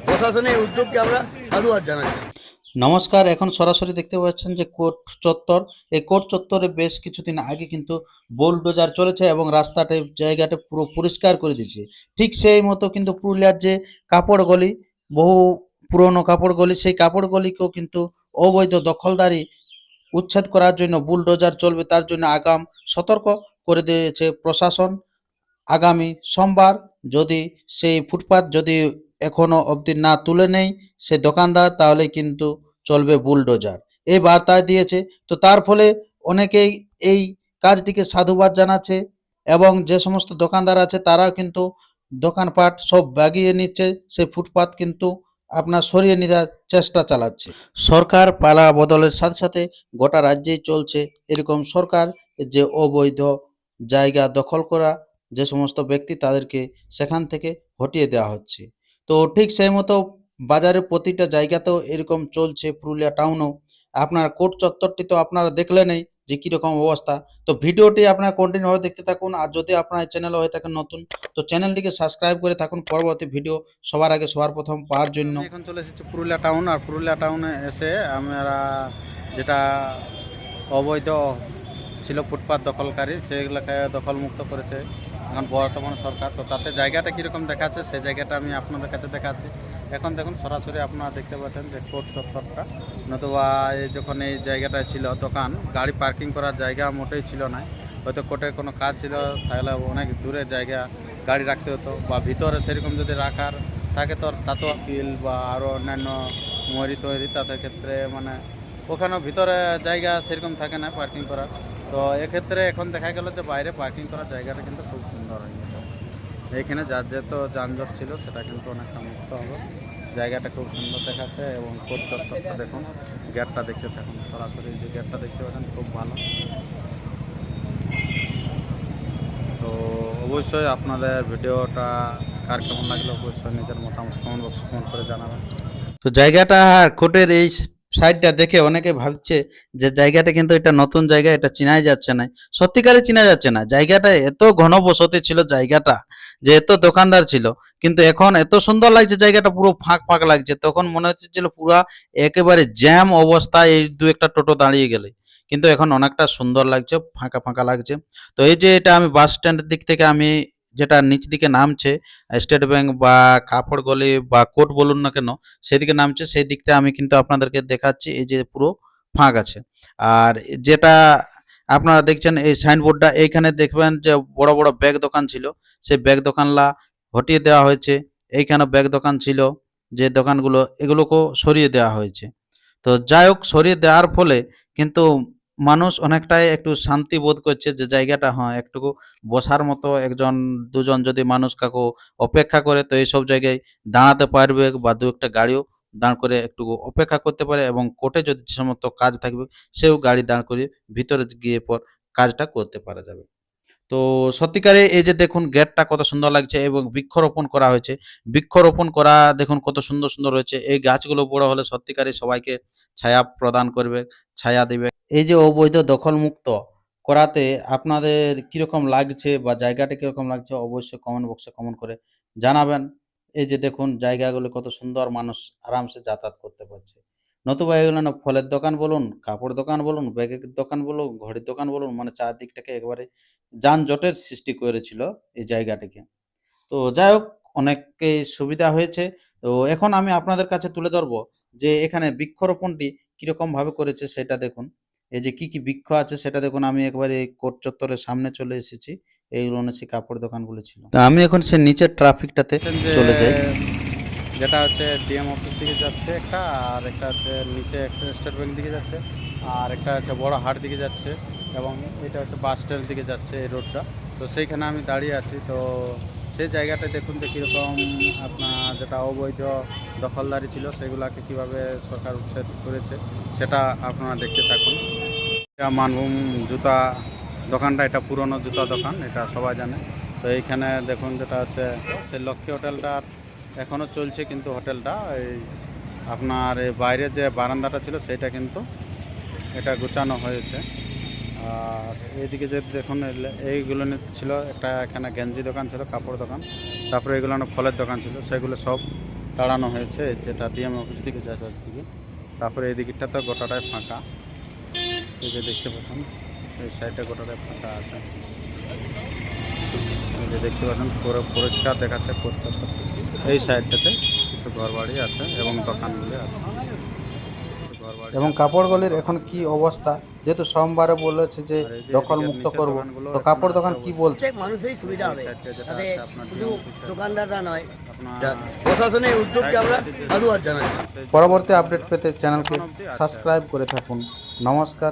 প্রশাসনের এই উদ্যোগকে আমরা সাধুবাদ জানাচ্ছি। নমস্কার, এখন সরাসরি দেখতে পাচ্ছেন যে কোর্ট চত্বর। এই কোর্ট চত্বরে বেশ কিছুদিন আগে কিন্তু বুলডোজার চলেছে এবং রাস্তাটা জায়গাটা পুরো পরিষ্কার করে দিয়েছে। ঠিক সেই মতো কিন্তু পুরুলিয়ার যে কাপড় গলি, বহু পুরনো কাপড় গলি, সেই কাপড় গলিকেও কিন্তু অবৈধ দখলদারি উচ্ছেদ করার জন্য বুলডোজার চলবে, তার জন্য আগাম সতর্ক করে দিয়েছে প্রশাসন। আগামী সোমবার যদি সেই ফুটপাত যদি এখনো অবধি না তুলে নেই সে দোকানদার, তাহলে কিন্তু চলবে বুলডোজার, এই বার্তা দিয়েছে। তো তার ফলে অনেকেই এই কাজটিকে সাধুবাদ জানাচ্ছে এবং যে সমস্ত দোকানদার আছে তারাও কিন্তু দোকানপাট সব বাগিয়ে নিচ্ছে, সেই ফুটপাত কিন্তু আপনার সরিয়ে নেওয়ার চেষ্টা চালাচ্ছে। সরকার পালা বদলের সাথে সাথে গোটা রাজ্যেই চলছে এরকম সরকার, যে অবৈধ জায়গা দখল করা যে সমস্ত ব্যক্তি তাদেরকে সেখান থেকে হটিয়ে দেওয়া হচ্ছে। তো ঠিক সেই মতো বাজারের প্রতিটা জায়গাতেও এরকম চলছে, পুরুলিয়া টাউনেও। আপনার কোর্ট চত্বরটি তো আপনারা দেখলেনই যে কীরকম অবস্থা। তো ভিডিওটি আপনারা কন্টিনিউভাবে দেখতে থাকুন, আর যদি আপনার এই চ্যানেল হয়ে থাকেন নতুন, তো চ্যানেলটিকে সাবস্ক্রাইব করে থাকুন পরবর্তী ভিডিও সবার আগে সবার প্রথম পাওয়ার জন্য। এখন চলে এসেছি পুরুলিয়া টাউন, আর পুরুলিয়া টাউনে এসে আমরা যেটা অবৈধ ছিল ফুটপাত দখলকারী সেগুলোকে দখলমুক্ত করেছে এখন বর্তমান সরকার। তো তাতে জায়গাটা কীরকম দেখাচ্ছে সেই জায়গাটা আমি আপনাদের কাছে দেখাচ্ছি। এখন দেখুন সরাসরি আপনারা দেখতে পাচ্ছেন যে কোর্ট চত্বরটা, নতুবা যখন এই জায়গাটা ছিল দোকান, গাড়ি পার্কিং করার জায়গা মোটেই ছিল না। হয়তো কোর্টের কোনো কাজ ছিল তাহলে অনেক দূরে জায়গা গাড়ি রাখতে হতো, বা ভিতরে সেরকম যদি রাখার থাকে তো তাতো আপিল বা আরও অন্যান্য ময়ূরি তৈরি তাদের ক্ষেত্রে মানে ওখানেও ভিতরে জায়গা সেরকম থাকে না পার্কিং করার। তো এক্ষেত্রে এখন দেখা গেল যে বাইরে পার্কিং করার জায়গাটা কিন্তু খুব সুন্দর হয়ে গেছে। এইখানে যার যেত যানজট ছিল সেটা কিন্তু অনেকটা মুক্ত হবে, জায়গাটা খুব সুন্দর দেখাচ্ছে। এবং কোর্ট চত্বরটা দেখুন, গেটটা দেখতে থাকুন, সরাসরি যে গেটটা দেখতে পাচ্ছেন খুব ভালো। তো অবশ্যই আপনাদের ভিডিওটা কার কেমন লাগলো অবশ্যই নিজের মতামত কমেন্ট বক্সে কমেন্ট করে জানাবেন। তো জায়গাটা কোর্টের এই সাইডটা দেখে অনেকে ভাবছে যে জায়গাটা কিন্তু এটা নতুন জায়গা, এটা চিনাই যাচ্ছে না। সত্যিকারে চিনা যাচ্ছে না, জায়গাটা এত ঘনবসতি ছিল জায়গাটা, যে এত দোকানদার ছিল, কিন্তু এখন এত সুন্দর লাগছে জায়গাটা, পুরো ফাঁক ফাঁক লাগছে। তখন মনে হচ্ছিল পুরো একেবারে জ্যাম অবস্থায় এই দু একটা টোটো দাঁড়িয়ে গেলে, কিন্তু এখন অনেকটা সুন্দর লাগছে, ফাঁকা ফাঁকা লাগছে। তো এই যে এটা আমি বাস স্ট্যান্ডের দিক থেকে আমি যেটা নিচ দিকে নামছে স্টেট ব্যাংক বা কাপড় গলি বা কোর্ট বলুন না কেন, সেদিকে নামছে, সেই দিকটা আমি কিন্তু আপনাদেরকে দেখাচ্ছি। এই যে পুরো ফাঁক আছে। আর যেটা আপনারা দেখছেন এই সাইনবোর্ডটা, এইখানে দেখবেন যে বড় বড় ব্যাগ দোকান ছিল, সেই ব্যাগ দোকানলা হটিয়ে দেওয়া হয়েছে। এইখানে ব্যাগ দোকান ছিল, যে দোকানগুলো এগুলোকেও সরিয়ে দেওয়া হয়েছে। তো যাই হোক, সরিয়ে দেওয়ার ফলে কিন্তু মানুষ অনেকটাই একটু শান্তি বোধ করছে, যে জায়গাটা একটু বসার মতো একজন দুজন যদি মানুষ কাকু অপেক্ষা করে, তো এইসব জায়গায় দাঁড়াতে পারবে, বা দু একটা গাড়িও দাঁড় করে একটু অপেক্ষা করতে পারে, এবং কোর্টে যদি যে সমস্ত কাজ থাকবে সেও গাড়ি দাঁড় করিয়ে ভিতরে গিয়ে পর কাজটা করতে পারা যাবে। তো সত্যিকারে এই যে দেখুন গেটটা কত সুন্দর লাগছে, এবং বৃক্ষরোপণ করা হয়েছে। বৃক্ষরোপণ করা দেখুন কত সুন্দর সুন্দর রয়েছে। এই গাছগুলো বড় হলে সত্যিকারে সবাইকে ছায়া প্রদান করবে, ছায়া দিবে। এই যে অবৈধ দখল মুক্ত করাতে আপনাদের কিরকম লাগছে, বা জায়গাটা কিরকম লাগছে, অবশ্যই কমেন্ট বক্সে কমেন্ট করে জানাবেন। এই যে দেখুন জায়গাগুলো কত সুন্দর, মানুষ আরামসে যাতায়াত করতে পারছে। নতুবা এগুলো না ফলের দোকান বলুন, কাপড় দোকান বলুন, ব্যাগের দোকান বলুন, ঘড়ির দোকান বলুন, মানে চারদিকটাকে একেবারে যানজটের সৃষ্টি করেছিল এই জায়গাটিকে। তো যাই হোক, অনেকই সুবিধা হয়েছে। তো এখন আমি আপনাদের কাছে তুলে ধরবো যে এখানে বৃক্ষরোপণটি কিরকম ভাবে করেছে সেটা দেখুন। এই যে কি কি বৃক্ষ আছে সেটা দেখুন। আমি একবারে এই কোর্ট চত্বরের সামনে চলে এসেছি, এইগুলো সেই কাপড় দোকানগুলো ছিল। তো আমি এখন সে নিচের ট্রাফিকটাতে যে চলে যাই। যেটা হচ্ছে ডিএম অফিস দিকে যাচ্ছে একটা, আর একটা হচ্ছে নিচে একটা স্টেট ব্যাংক দিকে যাচ্ছে, আর একটা হচ্ছে বড় হাট দিকে যাচ্ছে, এবং এটা হচ্ছে বাস স্ট্যান্ড দিকে যাচ্ছে এই রোডটা। তো সেইখানে আমি দাঁড়িয়ে আছি। তো সেই জায়গাটা দেখুন যে কীরকম আপনার যেটা অবৈধ দখলদারি ছিল সেগুলোকে কীভাবে সরকার উচ্ছেদ করেছে সেটা আপনারা দেখতে থাকুন। এটা মানভূম জুতা দোকানটা, এটা পুরনো জুতা দোকান, এটা সবাই জানে। তো এইখানে দেখুন যেটা হচ্ছে সেই লক্ষ্মী হোটেলটার এখনও চলছে, কিন্তু হোটেলটা এই আপনার এই বাইরে যে বারান্দাটা ছিল সেটা কিন্তু এটা গুছানো হয়েছে। আর এইদিকে যে দেখুন এইগুলো ছিল একটা, এখানে গেঞ্জি দোকান ছিল, কাপড় দোকান, তারপরে এগুলো ফলের দোকান ছিল, সেগুলো সব তাড়ানো হয়েছে, যেটা ডিএম অফিস দিকে যায় দিকে। তারপরে এই দিকটা তো গোটাটাই ফাঁকা, এই যে দেখতে পাচ্ছেন এই সাইডে গোটাটাই ফাঁকা আছে। এই যে দেখতে পাচ্ছেন পুরো পরিষ্কার দেখাচ্ছে, পরিষ্কার। এই সাইডটাতে কিছু ঘরবাড়ি আছে এবং দোকানগুলি আছে, কিছু ঘরবাড়ি এবং কাপড় গলির এখন কি অবস্থা, যেহেতু সোমবারে বলেছে যে আর এই যে দখল এদিকের মুক্ত নিচের করব, দোকানগুলো তো এখন কাপড় আছে দোকান কি অবশ্যই। বলছে? প্রত্যেক মানুষেরই সুবিধা হবে, সাইডটা যেটা তাতে আছে আপনার শুধু ডিএম অফিসের দোকানদাররা নয়, আপনার প্রশাসনের এই উদ্যোগকে আমরা সাধুবাদ জানাচ্ছি। পরবর্তী আপডেট পেতে চ্যানেলকে সাবস্ক্রাইব করে থাকুন। নমস্কার।